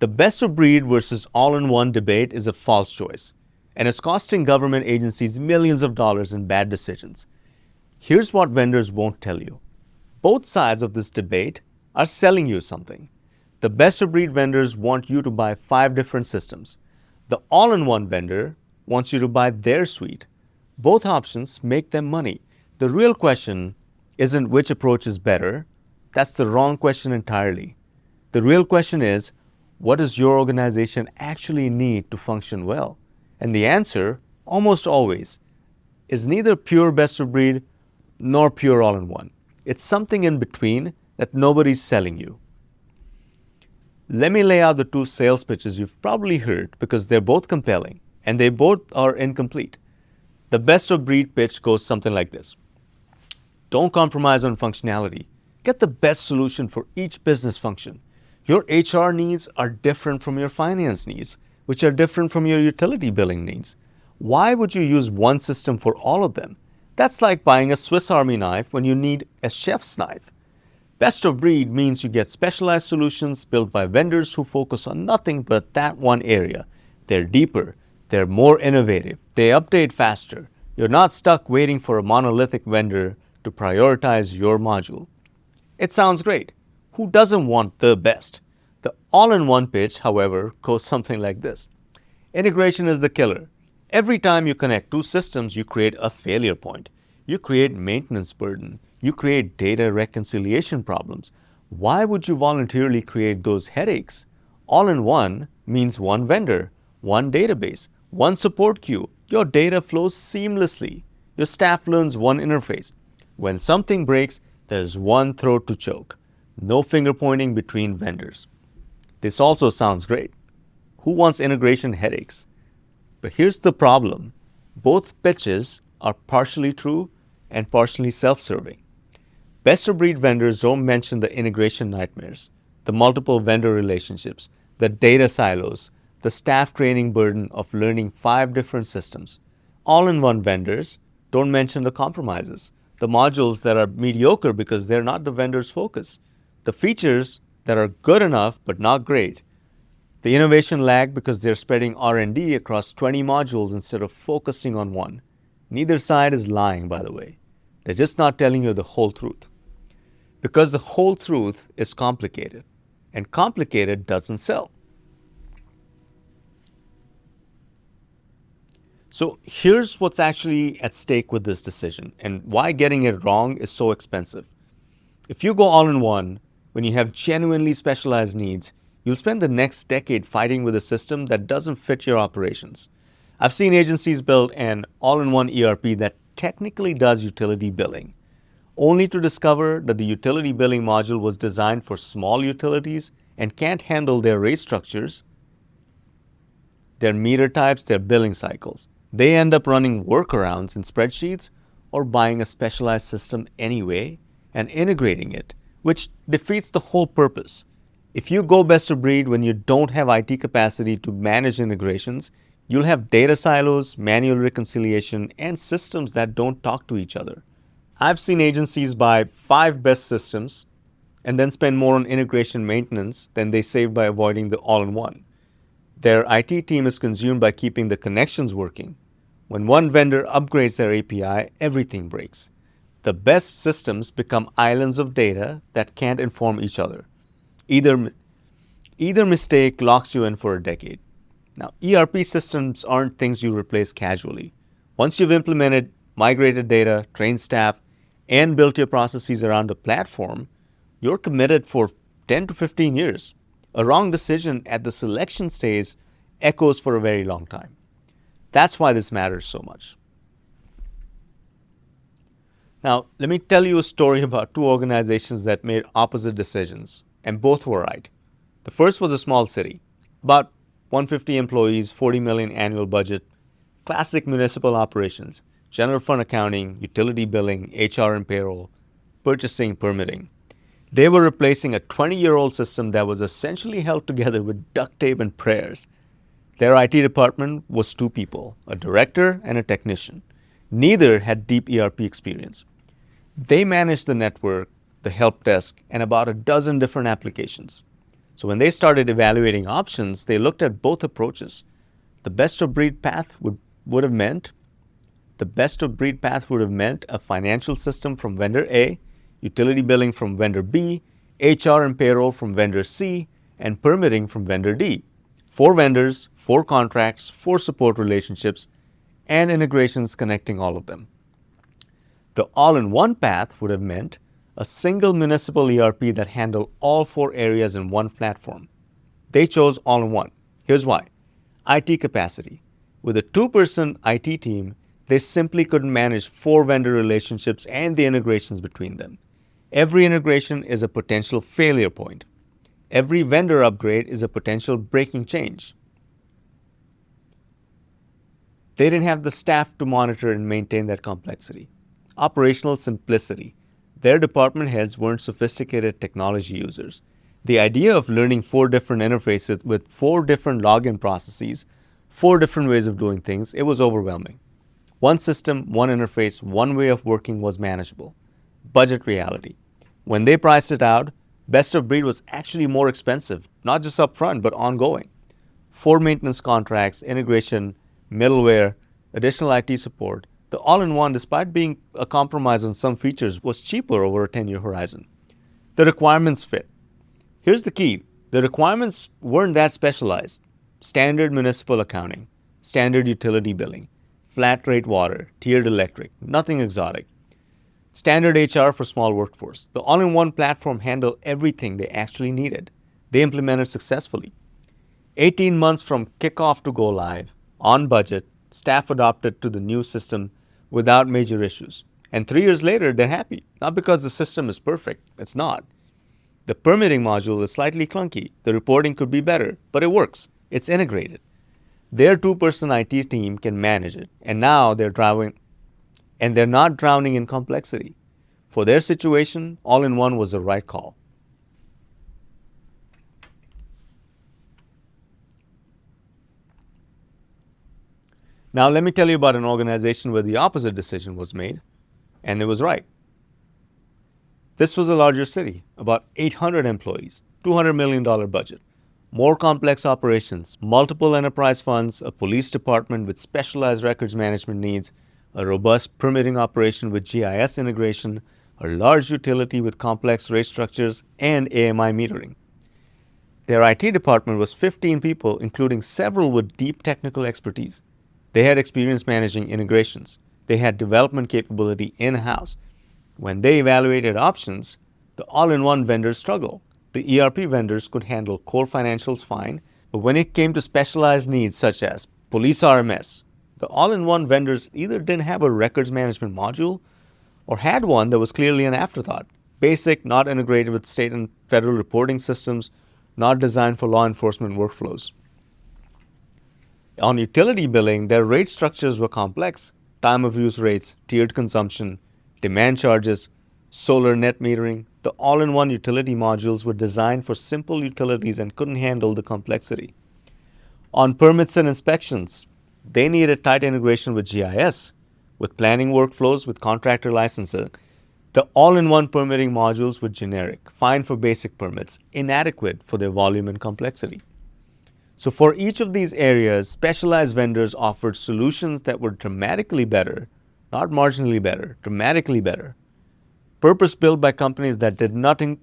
The best-of-breed versus all-in-one debate is a false choice, and it's costing government agencies millions of dollars in bad decisions. Here's what vendors won't tell you. Both sides of this debate are selling you something. The best-of-breed vendors want you to buy 5 different systems. The all-in-one vendor wants you to buy their suite. Both options make them money. The real question isn't which approach is better. That's the wrong question entirely. The real question is, what does your organization actually need to function well? And the answer, almost always, is neither pure best-of-breed nor pure all-in-one. It's something in between that nobody's selling you. Let me lay out the 2 sales pitches you've probably heard because they're both compelling and they both are incomplete. The best-of-breed pitch goes something like this. Don't compromise on functionality. Get the best solution for each business function. Your HR needs are different from your finance needs, which are different from your utility billing needs. Why would you use one system for all of them? That's like buying a Swiss Army knife when you need a chef's knife. Best of breed means you get specialized solutions built by vendors who focus on nothing but that one area. They're deeper, they're more innovative, they update faster. You're not stuck waiting for a monolithic vendor to prioritize your module. It sounds great. Who doesn't want the best? The all-in-one pitch, however, goes something like this. Integration is the killer. Every time you connect 2 systems, you create a failure point. You create maintenance burden. You create data reconciliation problems. Why would you voluntarily create those headaches? All-in-one means one vendor, one database, one support queue. Your data flows seamlessly. Your staff learns one interface. When something breaks, there's one throat to choke. No finger pointing between vendors. This also sounds great. Who wants integration headaches? But here's the problem. Both pitches are partially true and partially self-serving. Best-of-breed vendors don't mention the integration nightmares, the multiple vendor relationships, the data silos, the staff training burden of learning 5 different systems. All-in-one vendors don't mention the compromises, the modules that are mediocre because they're not the vendor's focus, the features that are good enough but not great, the innovation lag because they're spreading R&D across 20 modules instead of focusing on one. Neither side is lying, by the way. They're just not telling you the whole truth. Because the whole truth is complicated, and complicated doesn't sell. So here's what's actually at stake with this decision and why getting it wrong is so expensive. If you go all-in-one, when you have genuinely specialized needs, you'll spend the next decade fighting with a system that doesn't fit your operations. I've seen agencies build an all-in-one ERP that technically does utility billing, only to discover that the utility billing module was designed for small utilities and can't handle their rate structures, their meter types, their billing cycles. They end up running workarounds in spreadsheets or buying a specialized system anyway and integrating it, which defeats the whole purpose. If you go best of breed when you don't have IT capacity to manage integrations, you'll have data silos, manual reconciliation, and systems that don't talk to each other. I've seen agencies buy 5 best systems and then spend more on integration maintenance than they save by avoiding the all-in-one. Their IT team is consumed by keeping the connections working. When one vendor upgrades their API, everything breaks. The best systems become islands of data that can't inform each other. Either mistake locks you in for a decade. Now, ERP systems aren't things you replace casually. Once you've implemented, migrated data, trained staff, and built your processes around a platform, you're committed for 10 to 15 years. A wrong decision at the selection stage echoes for a very long time. That's why this matters so much. Now, let me tell you a story about 2 organizations that made opposite decisions, and both were right. The first was a small city, about 150 employees, 40 million annual budget, classic municipal operations, general fund accounting, utility billing, HR and payroll, purchasing, permitting. They were replacing a 20-year-old system that was essentially held together with duct tape and prayers. Their IT department was 2 people, a director and a technician. Neither had deep ERP experience. They managed the network, the help desk, and about a dozen different applications. So when they started evaluating options, they looked at both approaches. The best of breed path would have meant a financial system from vendor A, utility billing from vendor B, HR and payroll from vendor C, and permitting from vendor D. 4 vendors, 4 contracts, 4 support relationships, and integrations connecting all of them. The all-in-one path would have meant a single municipal ERP that handled all 4 areas in one platform. They chose all-in-one. Here's why. IT capacity. With a 2-person IT team, they simply couldn't manage 4 vendor relationships and the integrations between them. Every integration is a potential failure point. Every vendor upgrade is a potential breaking change. They didn't have the staff to monitor and maintain that complexity. Operational simplicity. Their department heads weren't sophisticated technology users. The idea of learning 4 different interfaces with 4 different login processes, 4 different ways of doing things, it was overwhelming. One system, one interface, one way of working was manageable. Budget reality. When they priced it out, best of breed was actually more expensive, not just upfront, but ongoing. 4 maintenance contracts, integration, middleware, additional IT support. The all-in-one, despite being a compromise on some features, was cheaper over a 10-year horizon. The requirements fit. Here's the key. The requirements weren't that specialized. Standard municipal accounting, standard utility billing, flat rate water, tiered electric, nothing exotic. Standard HR for small workforce. The all-in-one platform handled everything they actually needed. They implemented successfully. 18 months from kickoff to go live, on budget, staff adopted to the new system without major issues. And 3 years later, they're happy. Not because the system is perfect. It's not. The permitting module is slightly clunky. The reporting could be better, but it works. It's integrated. Their 2-person IT team can manage it. And now they're not drowning in complexity. For their situation, all-in-one was the right call. Now let me tell you about an organization where the opposite decision was made, and it was right. This was a larger city, about 800 employees, $200 million budget, more complex operations, multiple enterprise funds, a police department with specialized records management needs, a robust permitting operation with GIS integration, a large utility with complex rate structures, and AMI metering. Their IT department was 15 people, including several with deep technical expertise. They had experience managing integrations. They had development capability in-house. When they evaluated options, the all-in-one vendors struggled. The ERP vendors could handle core financials fine, but when it came to specialized needs such as police RMS, the all-in-one vendors either didn't have a records management module or had one that was clearly an afterthought. Basic, not integrated with state and federal reporting systems, not designed for law enforcement workflows. On utility billing, their rate structures were complex. Time of use rates, tiered consumption, demand charges, solar net metering. The all-in-one utility modules were designed for simple utilities and couldn't handle the complexity. On permits and inspections, they needed tight integration with GIS, with planning workflows, with contractor licensing. The all-in-one permitting modules were generic, fine for basic permits, inadequate for their volume and complexity. So for each of these areas, specialized vendors offered solutions that were dramatically better, not marginally better, dramatically better. Purpose-built by companies that did nothing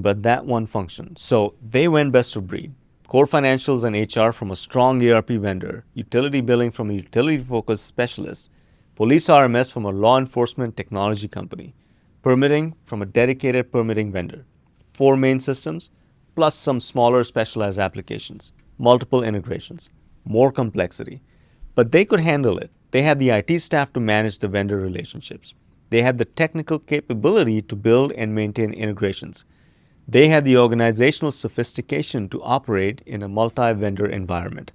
but that one function. So they went best of breed. Core financials and HR from a strong ERP vendor, utility billing from a utility-focused specialist, police RMS from a law enforcement technology company, permitting from a dedicated permitting vendor. 4 main systems, plus some smaller specialized applications, multiple integrations, more complexity. But they could handle it. They had the IT staff to manage the vendor relationships. They had the technical capability to build and maintain integrations. They had the organizational sophistication to operate in a multi-vendor environment.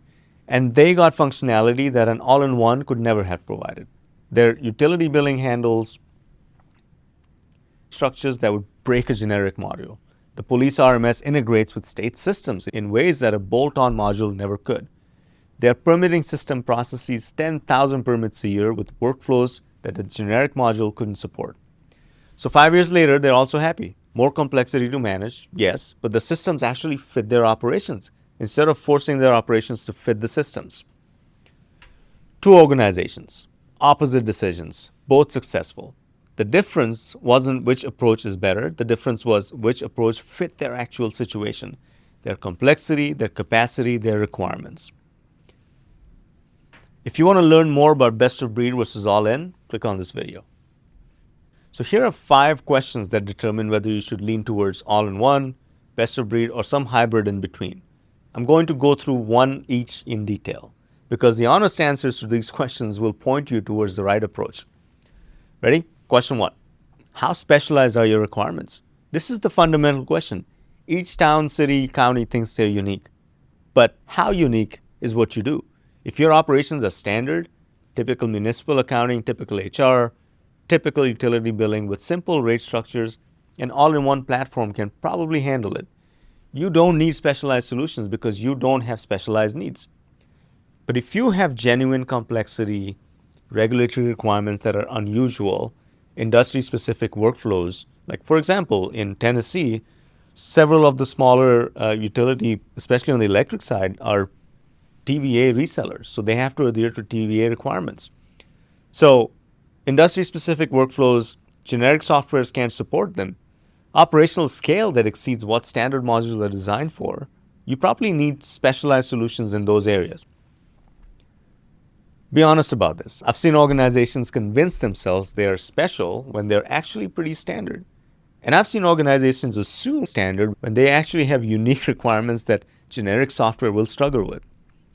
And they got functionality that an all-in-one could never have provided. Their utility billing handles structures that would break a generic module. The police RMS integrates with state systems in ways that a bolt-on module never could. Their permitting system processes 10,000 permits a year with workflows that a generic module couldn't support. So 5 years later, they're also happy. More complexity to manage, yes, but the systems actually fit their operations instead of forcing their operations to fit the systems. Two organizations, opposite decisions, both successful. The difference wasn't which approach is better, the difference was which approach fit their actual situation, their complexity, their capacity, their requirements. If you want to learn more about best of breed versus all in, click on this video. So here are 5 questions that determine whether you should lean towards all in one, best of breed, or some hybrid in between. I'm going to go through one each in detail because the honest answers to these questions will point you towards the right approach. Ready? Question 1. How specialized are your requirements? This is the fundamental question. Each town, city, county thinks they're unique. But how unique is what you do? If your operations are standard, typical municipal accounting, typical HR, typical utility billing with simple rate structures, an all-in-one platform can probably handle it. You don't need specialized solutions because you don't have specialized needs. But if you have genuine complexity, regulatory requirements that are unusual, industry-specific workflows, like for example, in Tennessee, several of the smaller utility, especially on the electric side, are TVA resellers. So they have to adhere to TVA requirements. So industry-specific workflows, generic softwares can't support them. Operational scale that exceeds what standard modules are designed for, you probably need specialized solutions in those areas. Be honest about this. I've seen organizations convince themselves they are special when they're actually pretty standard. And I've seen organizations assume standard when they actually have unique requirements that generic software will struggle with.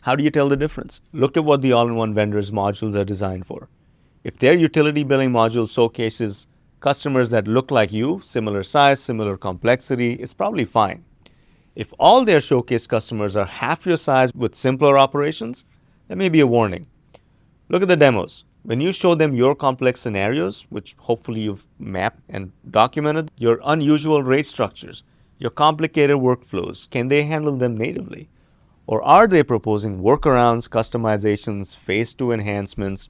How do you tell the difference? Look at what the all-in-one vendors' modules are designed for. If their utility billing module showcases customers that look like you, similar size, similar complexity, it's probably fine. If all their showcase customers are half your size with simpler operations, that may be a warning. Look at the demos. When you show them your complex scenarios, which hopefully you've mapped and documented, your unusual rate structures, your complicated workflows, can they handle them natively? Or are they proposing workarounds, customizations, phase 2 enhancements?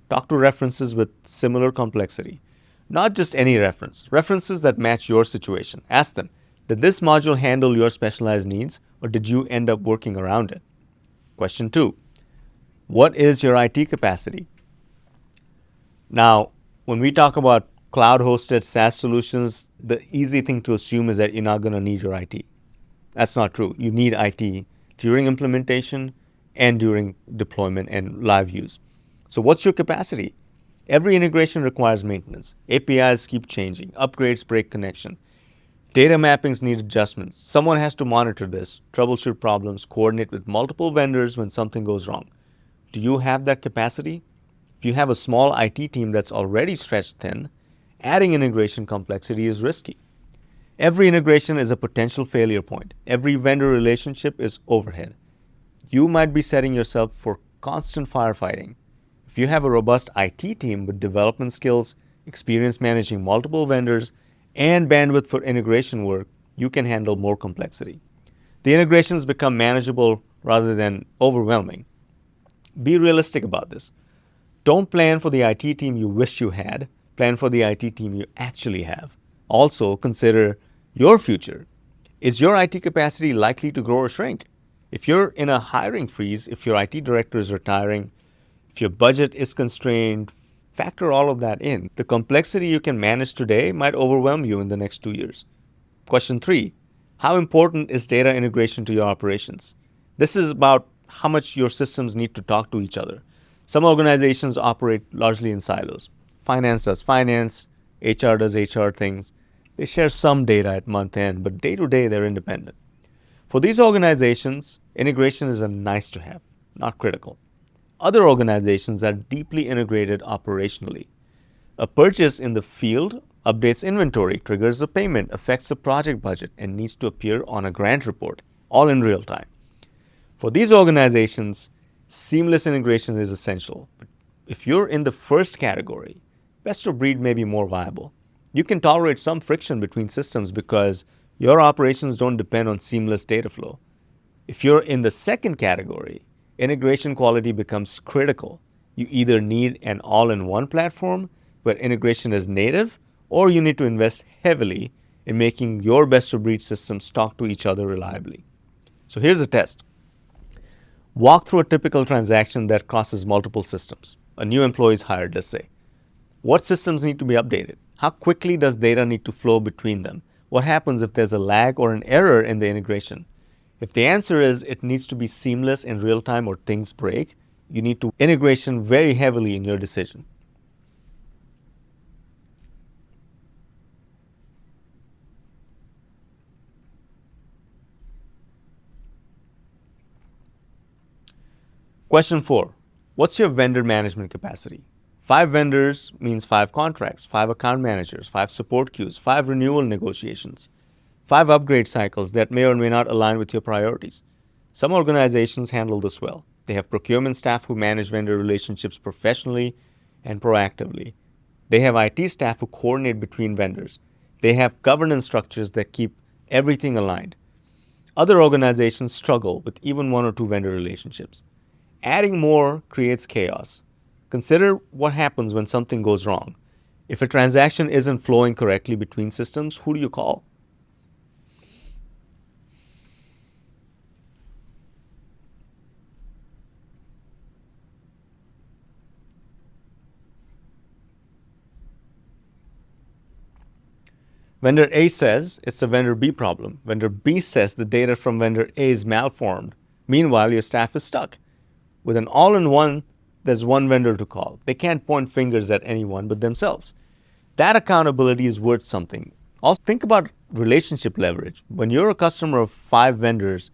Talk to references with similar complexity. Not just any reference, references that match your situation. Ask them, did this module handle your specialized needs or did you end up working around it? Question 2. What is your IT capacity? Now, when we talk about cloud-hosted SaaS solutions, the easy thing to assume is that you're not going to need your IT. That's not true. You need IT during implementation and during deployment and live use. So what's your capacity? Every integration requires maintenance. APIs keep changing. Upgrades break connection. Data mappings need adjustments. Someone has to monitor this, troubleshoot problems, coordinate with multiple vendors when something goes wrong. Do you have that capacity? If you have a small IT team that's already stretched thin, adding integration complexity is risky. Every integration is a potential failure point. Every vendor relationship is overhead. You might be setting yourself for constant firefighting. If you have a robust IT team with development skills, experience managing multiple vendors, and bandwidth for integration work, you can handle more complexity. The integrations become manageable rather than overwhelming. Be realistic about this. Don't plan for the IT team you wish you had. Plan for the IT team you actually have. Also, consider your future. Is your IT capacity likely to grow or shrink? If you're in a hiring freeze, if your IT director is retiring, if your budget is constrained, factor all of that in. The complexity you can manage today might overwhelm you in the next 2 years. Question 3. How important is data integration to your operations? This is about how much your systems need to talk to each other. Some organizations operate largely in silos. Finance does finance, HR does HR things. They share some data at month end, but day to day they're independent. For these organizations, integration is a nice to have, not critical. Other organizations are deeply integrated operationally. A purchase in the field updates inventory, triggers a payment, affects the project budget, and needs to appear on a grant report, all in real time. For these organizations, seamless integration is essential. But if you're in the first category, best of breed may be more viable. You can tolerate some friction between systems because your operations don't depend on seamless data flow. If you're in the second category, integration quality becomes critical. You either need an all-in-one platform where integration is native or you need to invest heavily in making your best-of-breed systems talk to each other reliably. So here's a test. Walk through a typical transaction that crosses multiple systems. A new employee is hired, let's say. What systems need to be updated? How quickly does data need to flow between them? What happens if there's a lag or an error in the integration? If the answer is it needs to be seamless in real time or things break, you need to integration very heavily in your decision. Question 4. What's your vendor management capacity? 5 vendors means 5 contracts, 5 account managers, 5 support queues, 5 renewal negotiations, 5 upgrade cycles that may or may not align with your priorities. Some organizations handle this well. They have procurement staff who manage vendor relationships professionally and proactively. They have IT staff who coordinate between vendors. They have governance structures that keep everything aligned. Other organizations struggle with even 1 or 2 vendor relationships. Adding more creates chaos. Consider what happens when something goes wrong. If a transaction isn't flowing correctly between systems, who do you call? Vendor A says it's a vendor B problem. Vendor B says the data from vendor A is malformed. Meanwhile, your staff is stuck. With an all-in-one, there's one vendor to call. They can't point fingers at anyone but themselves. That accountability is worth something. Also, think about relationship leverage. When you're a customer of 5 vendors,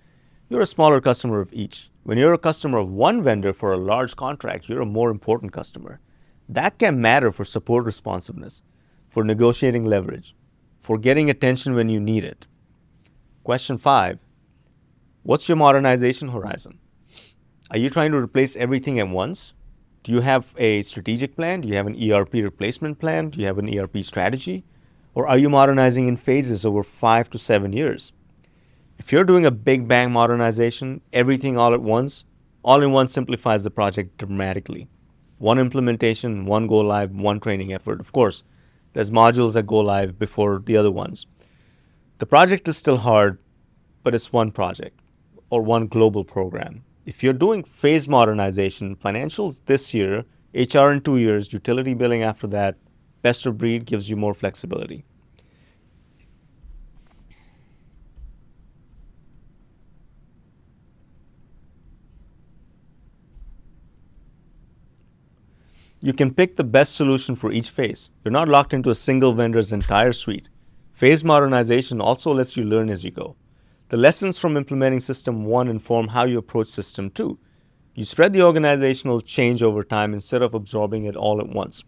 you're a smaller customer of each. When you're a customer of 1 vendor for a large contract, you're a more important customer. That can matter for support responsiveness, for negotiating leverage, for getting attention when you need it. Question 5. What's your modernization horizon? Are you trying to replace everything at once? Do you have a strategic plan? Do you have an ERP replacement plan? Do you have an ERP strategy? Or are you modernizing in phases over 5 to 7 years? If you're doing a big bang modernization, everything all at once, all-in-one simplifies the project dramatically. One implementation, one go live, one training effort. Of course, there's modules that go live before the other ones. The project is still hard, but it's one project or one global program. If you're doing phased modernization, financials this year, HR in 2 years, utility billing after that, best of breed gives you more flexibility. You can pick the best solution for each phase. You're not locked into a single vendor's entire suite. Phased modernization also lets you learn as you go. The lessons from implementing System 1 inform how you approach System 2. You spread the organizational change over time instead of absorbing it all at once.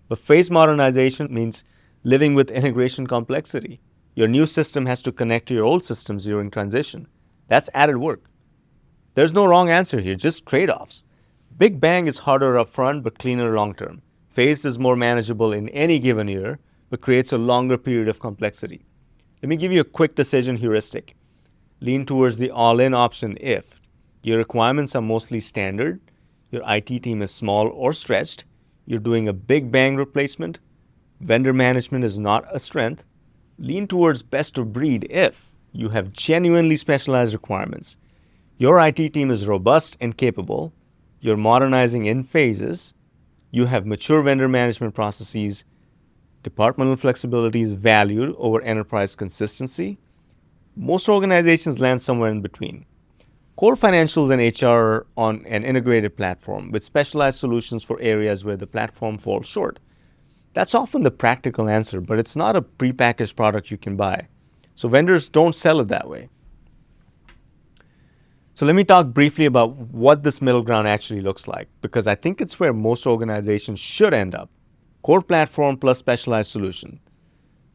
But phased modernization means living with integration complexity. Your new system has to connect to your old systems during transition. That's added work. There's no wrong answer here, just trade-offs. Big bang is harder up front but cleaner long term. Phased is more manageable in any given year but creates a longer period of complexity. Let me give you a quick decision heuristic. Lean towards the all-in option if your requirements are mostly standard, your IT team is small or stretched, you're doing a big bang replacement, vendor management is not a strength. Lean towards best of breed if you have genuinely specialized requirements. Your IT team is robust and capable, you're modernizing in phases, you have mature vendor management processes, departmental flexibility is valued over enterprise consistency. Most organizations land somewhere in between. Core financials and HR are on an integrated platform with specialized solutions for areas where the platform falls short. That's often the practical answer, but it's not a prepackaged product you can buy. So vendors don't sell it that way. So let me talk briefly about what this middle ground actually looks like, because I think it's where most organizations should end up. Core platform plus specialized solution.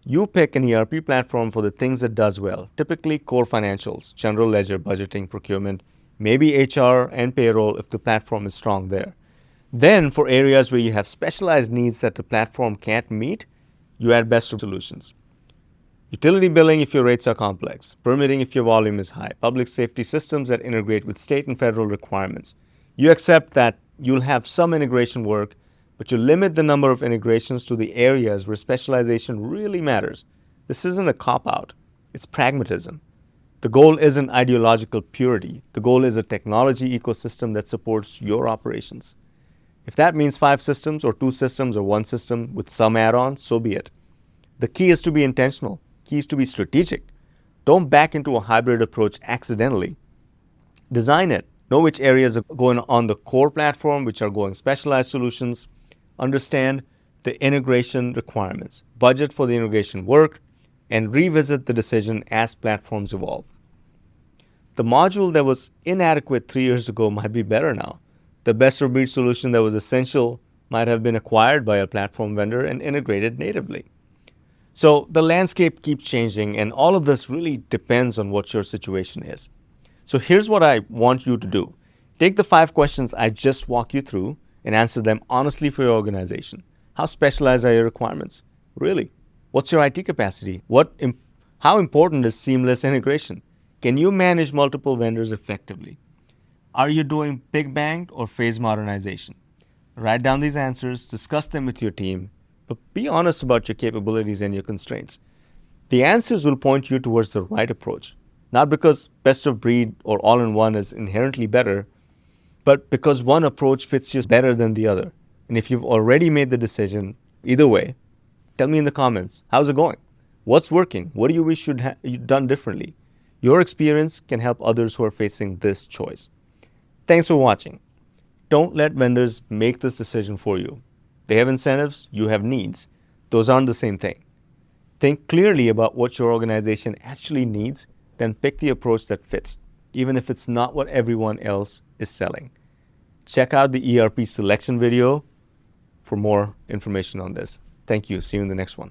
You pick an ERP platform for the things it does well, typically core financials, general ledger, budgeting, procurement, maybe HR and payroll if the platform is strong there. Then for areas where you have specialized needs that the platform can't meet, you add best of solutions. Utility billing if your rates are complex, permitting if your volume is high, public safety systems that integrate with state and federal requirements. You accept that you'll have some integration work, but you limit the number of integrations to the areas where specialization really matters. This isn't a cop-out, it's pragmatism. The goal isn't ideological purity. The goal is a technology ecosystem that supports your operations. If that means 5 systems or 2 systems or 1 system with some add-ons, so be it. The key is to be intentional. Key is to be strategic. Don't back into a hybrid approach accidentally. Design it. Know which areas are going on the core platform, which are going specialized solutions. Understand the integration requirements. Budget for the integration work, and revisit the decision as platforms evolve. The module that was inadequate 3 years ago might be better now. The best of breed solution that was essential might have been acquired by a platform vendor and integrated natively. So the landscape keeps changing, and all of this really depends on what your situation is. So here's what I want you to do. Take the 5 questions I just walked you through and answer them honestly for your organization. How specialized are your requirements? Really? What's your IT capacity? How important is seamless integration? Can you manage multiple vendors effectively? Are you doing big bang or phase modernization? Write down these answers, discuss them with your team, but be honest about your capabilities and your constraints. The answers will point you towards the right approach, not because best of breed or all-in-one is inherently better, but because one approach fits you better than the other. And if you've already made the decision, either way, tell me in the comments, how's it going? What's working? What do you wish you'd done differently? Your experience can help others who are facing this choice. Thanks for watching. Don't let vendors make this decision for you. They have incentives, you have needs. Those aren't the same thing. Think clearly about what your organization actually needs, then pick the approach that fits, even if it's not what everyone else is selling. Check out the ERP selection video for more information on this. Thank you. See you in the next one.